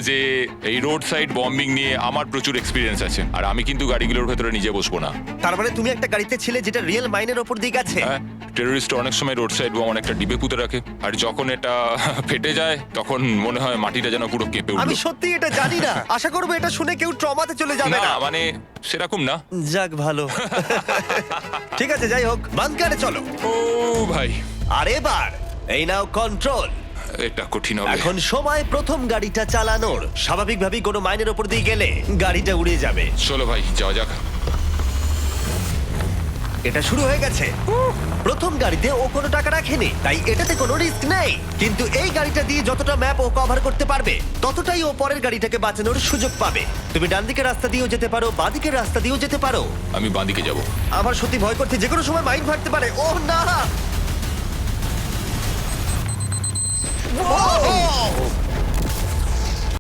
যে এই road side bombing নিয়ে আমার প্রচুর এক্সপিরিয়েন্স আছে, আর আমি কিন্তু গাড়িগুলোর ভেতরে নিজে বসবো না। তার মানে তুমি একটা গাড়িতে ছিলে যেটা রিয়েল মাইনের ওপর দিয়ে গেছে। হ্যাঁ, টেররিস্ট অনেক সময় রোড সাইড বোম একটা ডিবে পুঁতে রাখে, আর যখন এটা ফেটে যায় তখন মনে হয় মাটিটা যেন পুরো কেঁপে আমি উঠলো। সত্যি এটা জানি না, আশা করবো এটা শুনে কেউ ট্রমাতে চলে যাবে না না। মানে সেরকম না। যাক ভালো। ঠিক আছে, যাই হোক, বাংকারে চলো। ও ভাই, আর এবার এই নাও কন্ট্রোল। এটা কঠিন হবে। এখন সময় প্রথম গাড়িটা চালানোর। স্বাভাবিকভাবেই কোনো মাইনের ওপর দিয়ে গেলে গাড়িটা উড়ে যাবে। চলো ভাই, যাওয়া যাক। এটা শুরু হয়ে গেছে। প্রথম গাড়িতে ও কোনো টাকা রাখেনি, তাই এটাতে কোনো রিস্ক নেই। কিন্তু এই গাড়িটা দিয়ে যতটা ম্যাপ ও কভার করতে পারবে ততটাই ও পরের গাড়িটাকে বাঁচানোর সুযোগ পাবে। তুমি ডান দিকের রাস্তা দিয়েও যেতে পারো, বাঁ দিকের রাস্তা দিয়েও যেতে পারো। আমি বাঁদিকে যাব। আমার সত্যি ভয় করছে, যে কোনো সময় মাইন ফাটতে পারে। ও না!